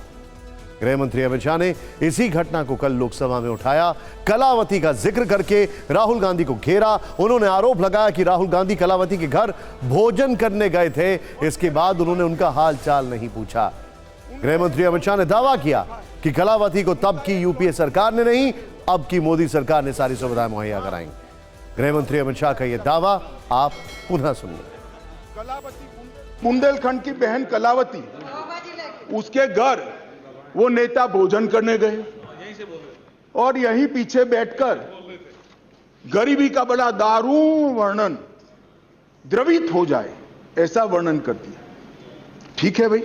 गृह मंत्री अमित शाह ने इसी घटना को कल लोकसभा में उठाया। कलावती का जिक्र करके राहुल गांधी को घेरा। उन्होंने आरोप लगाया कि राहुल गांधी कलावती के घर भोजन करने गए थे। इसके बाद उन्होंने उनका हाल चाल नहीं पूछा। गृह मंत्री अमित शाह ने दावा किया कि कलावती को तब की यूपीए सरकार ने नहीं, अब की मोदी सरकार ने सारी सुविधाएं मुहैया कराई। गृह मंत्री अमित शाह का यह दावा आप पुनः सुनिए। बुंदेलखंड की बहन कलावती, उसके घर वो नेता भोजन करने गए और यहीं पीछे बैठकर गरीबी का बड़ा दारुण वर्णन, द्रवित हो जाए ऐसा वर्णन कर दिया। ठीक है भाई,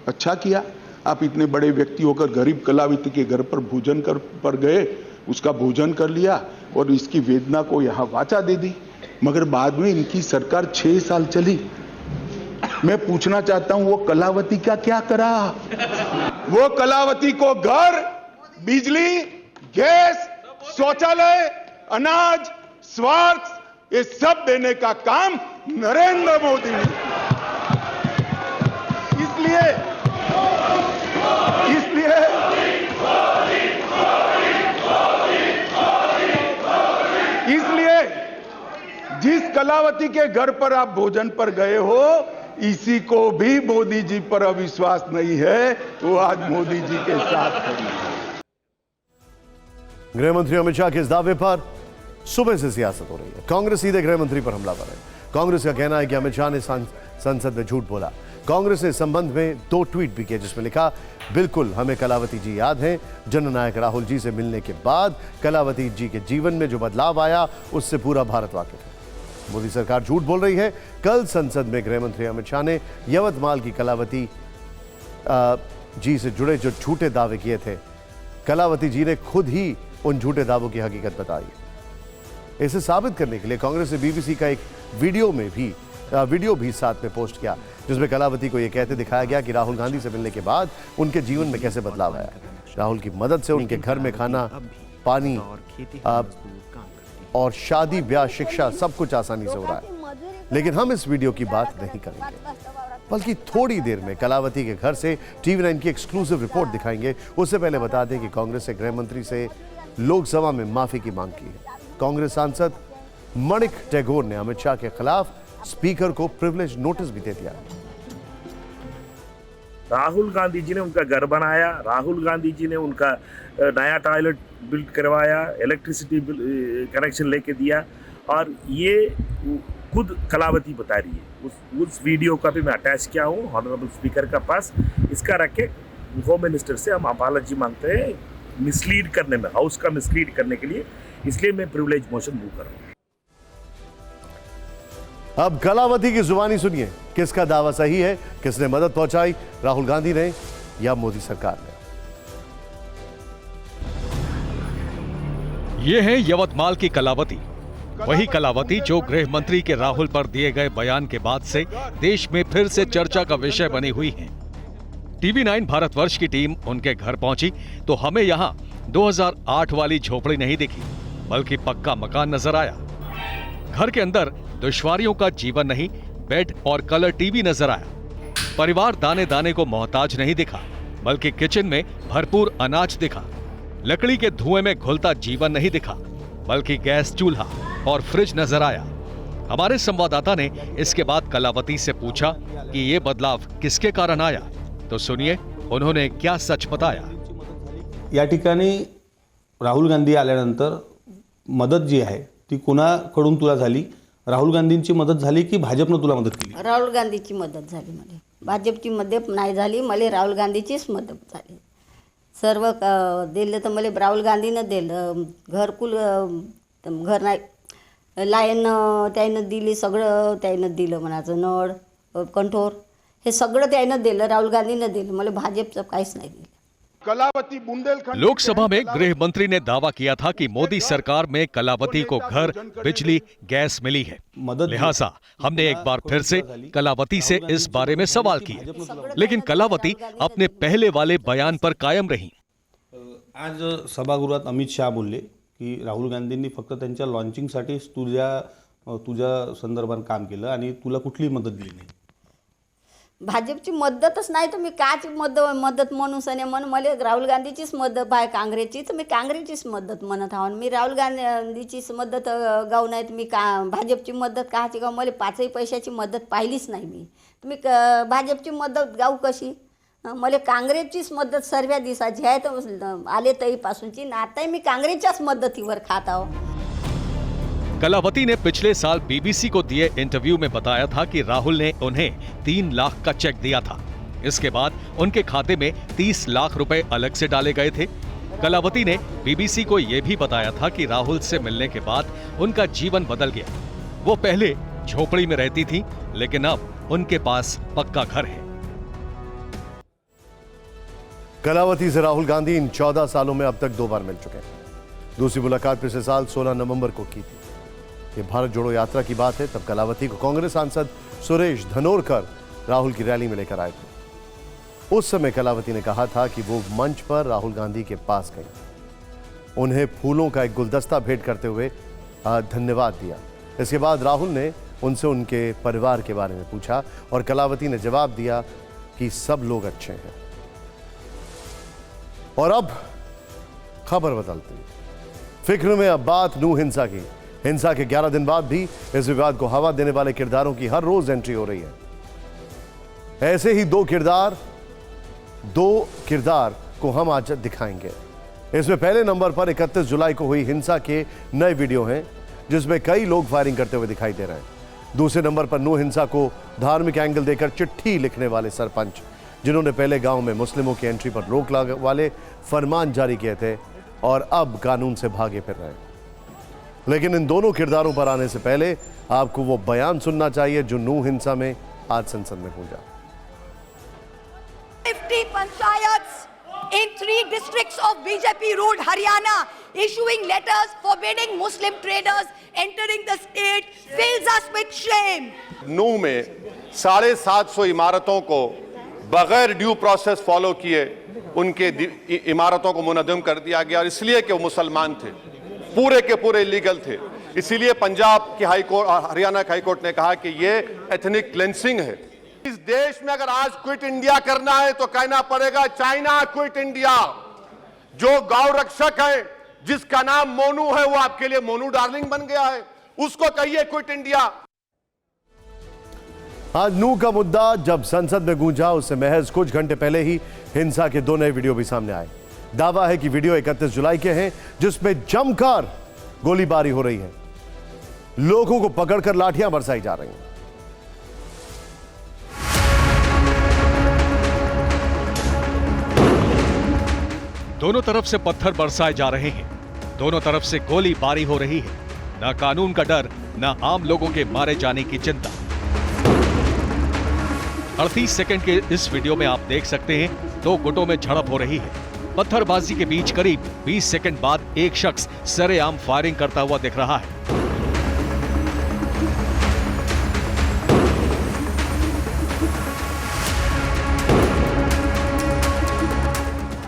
अच्छा किया, आप इतने बड़े व्यक्ति होकर गरीब कलावित के घर पर भोजन पर गए, उसका भोजन कर लिया और इसकी वेदना को यहां वाचा दे दी। मगर बाद में इनकी सरकार 6 साल चली। मैं पूछना चाहता हूं, वो कलावती का क्या करा? वो कलावती को घर, बिजली, गैस, शौचालय, अनाज, स्वास्थ्य, ये सब देने का काम नरेंद्र मोदी ने। इसलिए जिस कलावती के घर पर आप भोजन पर गए हो, इसी को भी मोदी जी पर अविश्वास नहीं है, वो आज मोदी जी के साथ खड़ी है। गृह मंत्री अमित शाह के इस दावे पर सुबह से सियासत हो रही है। कांग्रेस सीधे गृह मंत्री पर हमला कर रही है। कांग्रेस का कहना है कि अमित शाह ने संसद में झूठ बोला। कांग्रेस ने इस संबंध में 2 ट्वीट भी किए, जिसमें लिखा, बिल्कुल हमें कलावती जी याद हैं। जननायक राहुल जी से मिलने के बाद कलावती जी के जीवन में जो बदलाव आया, उससे पूरा भारत वाकिफ है। मोदी सरकार झूठ बोल रही है। कल संसद में गृह मंत्री अमित शाह ने यवतमाल की कलावती जी से जुड़े जो झूठे दावे किए थे, कलावती जी ने खुद ही उन झूठे दावों की हकीकत बताई। इसे साबित करने के लिए कांग्रेस ने बीबीसी का एक वीडियो भी साथ में पोस्ट किया, जिसमें कलावती को यह कहते दिखाया गया कि राहुल गांधी से मिलने के बाद उनके जीवन में कैसे बदलाव आया। राहुल की मदद से उनके घर में खाना, पानी और शादी, ब्याह, शिक्षा सब कुछ आसानी से हो रहा है। लेकिन हम इस वीडियो की बात नहीं करेंगे, बल्कि थोड़ी देर में कलावती के घर से TV9 की एक्सक्लूसिव रिपोर्ट दिखाएंगे। उससे पहले बता दें कि कांग्रेस ने गृह मंत्री से लोकसभा में माफी की मांग की है। कांग्रेस सांसद मणिक टैगोर ने अमित शाह के खिलाफ स्पीकर को प्रिविलेज नोटिस भी दे दिया। राहुल गांधी जी ने उनका घर बनाया, राहुल गांधी जी ने उनका नया टॉयलेट बिल्ड करवाया, इलेक्ट्रिसिटी कनेक्शन लेके दिया, और ये खुद कलावती बता रही है। उस वीडियो का भी मैं अटैच किया हूँ ऑनरेबल स्पीकर का पास। इसका रख के होम मिनिस्टर से हम अपॉलॉजी मांगते हैं मिसलीड करने में, हाउस का मिसलीड करने के लिए, इसलिए मैं प्रिविलेज मोशन मूव कर रहा हूँ। अब कलावती की जुबानी सुनिए, किसका दावा सही है, किसने मदद पहुंचाई, राहुल गांधी ने या मोदी सरकार ने। ये है यवतमाल की कलावती, वही कलावती जो गृह मंत्री के राहुल पर दिए गए बयान के बाद से देश में फिर से चर्चा का विषय बनी हुई है। TV9 भारतवर्ष की टीम उनके घर पहुंची तो हमें यहां 2008 वाली झोपड़ी नहीं दिखी, बल्कि पक्का मकान नजर आया। घर के अंदर दुश्वारियों का जीवन नहीं, बेड और कलर टीवी नजर आया। परिवार दाने दाने को मोहताज नहीं दिखा, बल्कि किचन में भरपूर अनाज दिखा। लकड़ी के धुएं में घुलता जीवन नहीं दिखा, बल्कि गैस चूल्हा और फ्रिज नजर आया। हमारे संवाददाता ने इसके बाद कलावती से पूछा कि ये बदलाव किसके कारण आया, तो सुनिए उन्होंने क्या सच बताया। या ठिकाणी राहुल गांधी आल्यानंतर मदत जी आहे ती कोणाकडून तुला झाली? राहुल गांधींची मदत झाली की भाजपनं तुला मदत केली? राहुल गांधीची मदत झाली मला, भाजपची मदत नाही झाली, मला राहुल गांधीचीच मदत झाली। सर्व दिलं तर मला राहुल गांधीनं दिलं, घरकुल घर नाही, लाईन त्यानं दिली, सगळं त्यानं दिलं, म्हणायचं नळ कंठोर हे सगळं त्यानं दिलं, राहुल गांधीनं दिलं, मला भाजपचं काहीच नाही दिलं। कलावती बुंदेलखंड। लोकसभा में गृह मंत्री ने दावा किया था कि मोदी सरकार में कलावती को घर, बिजली, गैस मिली है। लिहाजा हमने एक बार फिर से कलावती से इस बारे में सवाल किए, लेकिन कलावती अपने पहले वाले बयान पर कायम रही। आज सभागृहात अमित शाह बोलले की राहुल गांधींनी फक्त त्यांच्या लॉन्चिंगसाठीच तुझ्या संदर्भात काम केलं आणि तुला कुठली मदत दिली नाही। भाजपची मदतच नाही तर मी काची मदत म्हणून सने म्हणून मला राहुल गांधीचीच मदत आहे काँग्रेसची, तर मी काँग्रेसचीच मदत म्हणत आहो। मी राहुल गांधीचीच मदत गाव नाही तर मी भाजपची मदत काची गाव? मला 5 पैशाची मदत पाहिलीच नाही मी, तुम्ही भाजपची मदत गाव कशी? मला काँग्रेसचीच मदत सर्व दिवसाची आहे, तर आले तईपासूनची नाताही मी काँग्रेसच्याच मदतीवर खात आहो। कलावती ने पिछले साल बीबीसी को दिए इंटरव्यू में बताया था कि राहुल ने उन्हें 3 लाख का चेक दिया था। इसके बाद उनके खाते में 30 लाख रुपए अलग से डाले गए थे कलावती ने बीबीसी को यह भी बताया था कि राहुल से मिलने के बाद उनका जीवन बदल गया। वो पहले झोपड़ी में रहती थी, लेकिन अब उनके पास पक्का घर है। कलावती से राहुल गांधी इन 14 सालों में अब तक 2 बार मिल चुके हैं। दूसरी मुलाकात पिछले साल 16 नवंबर को की थी। ये भारत जोड़ो यात्रा की बात है। तब कलावती को कांग्रेस सांसद सुरेश धनोरकर राहुल की रैली में लेकर आए थे। उस समय कलावती ने कहा था कि वो मंच पर राहुल गांधी के पास गई, उन्हें फूलों का एक गुलदस्ता भेंट करते हुए धन्यवाद दिया। इसके बाद राहुल ने उनसे उनके परिवार के बारे में पूछा और कलावती ने जवाब दिया कि सब लोग अच्छे हैं। और अब खबर बदलती है। फिक्र में अब बात नूह हिंसा की। हिंसा के 11 दिन बाद भी इस विवाद को हवा देने वाले किरदारों की हर रोज एंट्री हो रही है। ऐसे ही दो किरदार को हम आज दिखाएंगे। इसमें पहले नंबर पर 31 जुलाई को हुई हिंसा के नए वीडियो हैं, जिसमें कई लोग फायरिंग करते हुए दिखाई दे रहे हैं। दूसरे नंबर पर नूह हिंसा को धार्मिक एंगल देकर चिट्ठी लिखने वाले सरपंच, जिन्होंने पहले गांव में मुस्लिमों की एंट्री पर रोक वाले फरमान जारी किए थे और अब कानून से भागे फिर रहे हैं। लेकिन इन दोनों किरदारों पर आने से पहले आपको वो बयान सुनना चाहिए जो नूह हिंसा में आज संसद में गूंजा। 50 panchayats in 3 districts of BJP ruled Haryana issuing letters forbidding Muslim traders entering the state fills us with shame. नूह में 750 इमारतों को बगैर ड्यू प्रोसेस फॉलो किए उनके इमारतों को मुनहदम कर दिया गया, और इसलिए कि वो मुसलमान थे, पूरे के पूरे इलीगल थे। इसीलिए पंजाब की हाई कोर्ट और हरियाणा की हाई कोर्ट ने कहा कि ये एथनिक क्लेंसिंग है। इस देश में अगर आज क्विट इंडिया करना है तो कहना पड़ेगा चाइना क्विट इंडिया। जो गौ रक्षक है जिसका नाम मोनू है, वो आपके लिए मोनू डार्लिंग बन गया है, उसको कहिए क्विट इंडिया। आज नूह का मुद्दा जब संसद में गूंजा, उससे महज कुछ घंटे पहले ही हिंसा के 2 नए वीडियो भी सामने आए। दावा है कि वीडियो 31 जुलाई के हैं, जिसमें जमकर गोलीबारी हो रही है, लोगों को पकड़कर लाठियां बरसाई जा रही हैं। दोनों तरफ से पत्थर बरसाए जा रहे हैं, दोनों तरफ से गोलीबारी हो रही है। ना कानून का डर, ना आम लोगों के मारे जाने की चिंता। 38 सेकंड के इस वीडियो में आप देख सकते हैं 2 गुटों में झड़प हो रही है। पत्थरबाजी के बीच करीब 20 सेकंड बाद एक शख्स सरेआम फायरिंग करता हुआ दिख रहा है।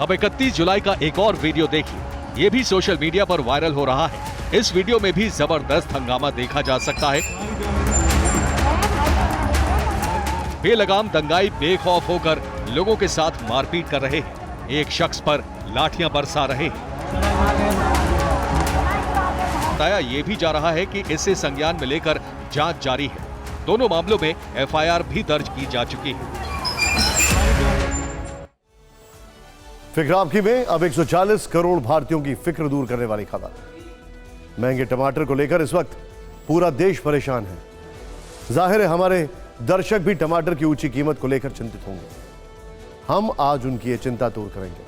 अब 31 जुलाई का एक और वीडियो देखिए। यह भी सोशल मीडिया पर वायरल हो रहा है। इस वीडियो में भी जबरदस्त हंगामा देखा जा सकता है। बेलगाम दंगाई बेखौफ होकर लोगों के साथ मारपीट कर रहे हैं। एक शख्स पर लाठियां बरसा रहे हैं। बताया यह भी जा रहा है कि इसे संज्ञान में लेकर जांच जारी है। दोनों मामलों में एफआईआर भी दर्ज की जा चुकी है। फिक्र आपकी में अब 140 करोड़ भारतीयों की फिक्र दूर करने वाली खबर। महंगे टमाटर को लेकर इस वक्त पूरा देश परेशान है। जाहिर है हमारे दर्शक भी टमाटर की ऊंची कीमत को लेकर चिंतित होंगे। हम आज उनकी ये चिंता दूर करेंगे।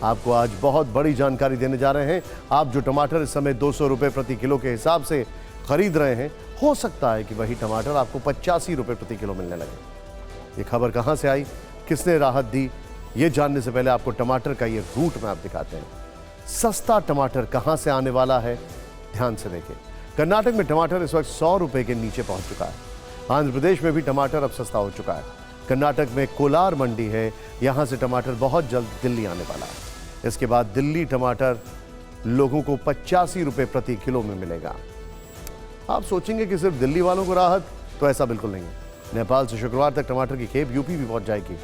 आपको आज बहुत बड़ी जानकारी देने जा रहे हैं। आप जो टमाटर इस समय 200 रुपए प्रति किलो के हिसाब से खरीद रहे हैं, हो सकता है कि वही टमाटर आपको 85 रुपए प्रति किलो मिलने लगे। ये खबर कहां से आई, किसने राहत दी, ये जानने से पहले आपको टमाटर का ये रूट मैप दिखाते हैं। सस्ता टमाटर कहां से आने वाला है, ध्यान से देखें। कर्नाटक में टमाटर इस वक्त 100 रुपए के नीचे पहुंच चुका है। आंध्र प्रदेश में भी टमाटर अब सस्ता हो चुका है। कर्नाटक में कोलार मंडी है, यहां से टमाटर बहुत जल्द दिल्ली आने वाला है। इसके बाद दिल्ली टमाटर लोगों को 85 रुपए प्रति किलो में मिलेगा। आप सोचेंगे कि सिर्फ दिल्ली वालों को राहत, तो ऐसा बिल्कुल नहीं है। नेपाल से शुक्रवार तक टमाटर की खेप यूपी भी पहुंच जाएगी।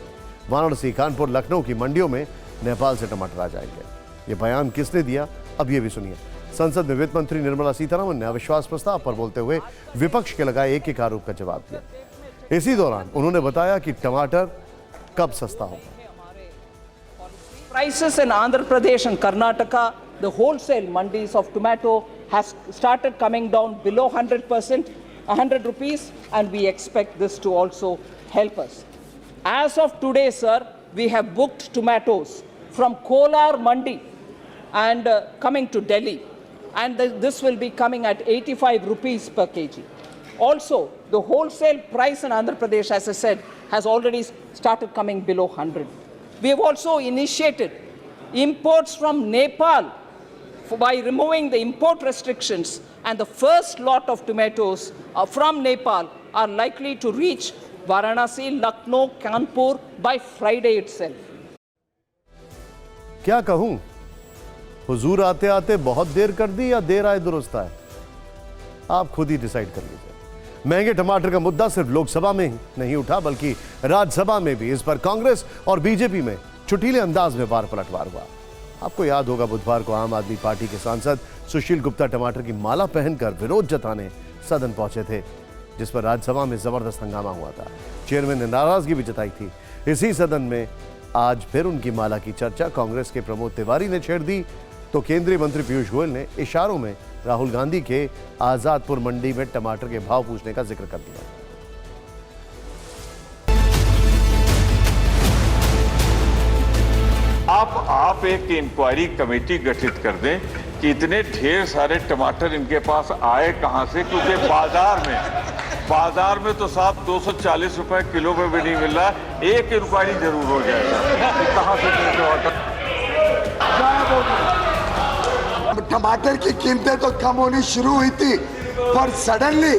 वाराणसी, कानपुर, लखनऊ की मंडियों में नेपाल से टमाटर आ जाएंगे। ये बयान किसने दिया, अब ये भी सुनिए। संसद में वित्त मंत्री निर्मला सीतारमण ने अविश्वास प्रस्ताव पर बोलते हुए विपक्ष के लगाए एक आरोप का जवाब दिया। इसी दौरान उन्होंने बताया कि टमाटर कब सस्ता होगा। Prices in Andhra Pradesh and Karnataka, the wholesale mandis of tomato has started coming down below 100%, 100 rupees, and we expect this to also help us. As of today, sir, we have booked tomatoes from Kolar Mandi and coming to Delhi. And this will be coming at 85 rupees per kg. Also, the wholesale price in Andhra Pradesh, as I said, has already started coming below 100. We have also initiated imports from Nepal by removing the import restrictions, and the first lot of tomatoes from Nepal are likely to reach Varanasi, Lucknow, Kanpur by Friday itself. क्या कहूं, हुजूर आते आते बहुत देर कर दी या देर आए दुरुस्त आए, आप खुद ही डिसाइड कर लीजिए। महंगे टमाटर का मुद्दा सिर्फ लोकसभा में ही नहीं उठा, बल्कि राज्यसभा में भी इस पर कांग्रेस और बीजेपी में चुटीले अंदाज में वार पलटवार हुआ। आपको याद होगा, बुधवार को आम आदमी पार्टी के सांसद सुशील गुप्ता टमाटर की माला पहनकर विरोध जताने सदन पहुंचे थे, जिस पर राज्यसभा में जबरदस्त हंगामा हुआ था। चेयरमैन ने नाराजगी भी जताई थी। इसी सदन में आज फिर उनकी माला की चर्चा कांग्रेस के प्रमोद तिवारी ने छेड़ दी, तो केंद्रीय मंत्री पीयूष गोयल ने इशारों में राहुल गांधी के आजादपुर मंडी में टमाटर के भाव पूछने का जिक्र कर दिया। आप एक इंक्वायरी कमेटी गठित कर दें कि इतने ढेर सारे टमाटर इनके पास आए कहां से, क्योंकि बाजार में तो साहब 240 रुपए किलो में भी नहीं मिल रहा। एक इंक्वायरी जरूर हो जाएगा कि कहां से टमाटर की कीमतें तो कम होनी शुरू हुई थी, पर सडनली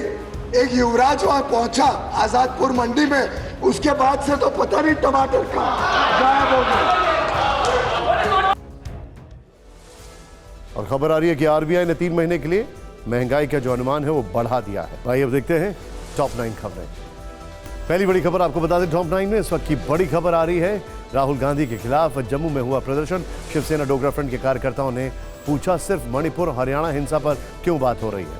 एक युवराज वहां पहुंचा आजादपुर मंडी में, उसके बाद से तो पता नहीं टमाटर का गायब हो गया। और खबर आ रही है कि आरबीआई ने 3 महीने के लिए महंगाई का जो अनुमान है वो बढ़ा दिया है। भाई अब देखते हैं टॉप 9 खबरें। पहली बड़ी खबर आपको बता दें, टॉप 9 में इस वक्त की बड़ी खबर आ रही है, राहुल गांधी के खिलाफ जम्मू में हुआ प्रदर्शन। शिवसेना डोगरा फ्रंट के कार्यकर्ताओं ने पूछा, सिर्फ मणिपुर हरियाणा हिंसा पर क्यों बात हो रही है।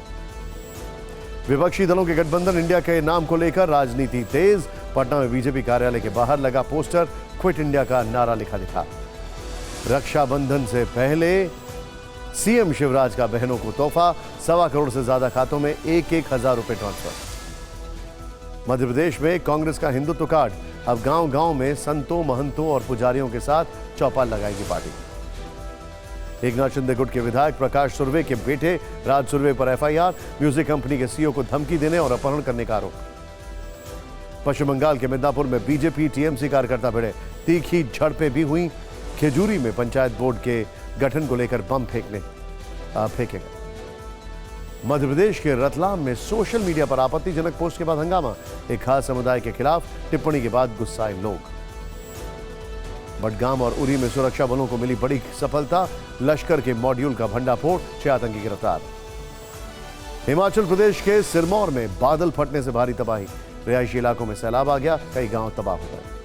विपक्षी दलों के गठबंधन इंडिया के नाम को लेकर राजनीति तेज। पटना में बीजेपी कार्यालय के बाहर लगा पोस्टर, क्विट इंडिया का नारा लिखा दिखा। रक्षाबंधन से पहले सीएम शिवराज का बहनों को तोहफा, 1.25 करोड़ से ज्यादा खातों में 1,000 रुपए ट्रांसफर। मध्य प्रदेश में कांग्रेस का हिंदुत्व कार्ड, अब गांव-गांव में संतों, महंतों और पुजारियों के साथ चौपाल लगाएगी पार्टी। एकनाथ शिंदे गुट के विधायक प्रकाश सुर्वे के बेटे राज सुर्वे पर एफआईआर, म्यूजिक कंपनी के सीईओ को धमकी देने और अपहरण करने का आरोप। पश्चिम बंगाल के मिदनापुर में बीजेपी टीएमसी कार्यकर्ता भिड़े, तीखी झड़पें भी हुई। खेजूरी में पंचायत बोर्ड के गठन को लेकर बम फेंके गए। मध्य प्रदेश के रतलाम में सोशल मीडिया पर आपत्तिजनक पोस्ट के बाद हंगामा, एक खास समुदाय के खिलाफ टिप्पणी के बाद गुस्साए लोग। बडगाम और उरी में सुरक्षा बलों को मिली बड़ी सफलता, लश्कर के मॉड्यूल का भंडाफोड़, 6 आतंकी गिरफ्तार। हिमाचल प्रदेश के सिरमौर में बादल फटने से भारी तबाही, रिहायशी इलाकों में सैलाब आ गया, कई गांव तबाह हो गए।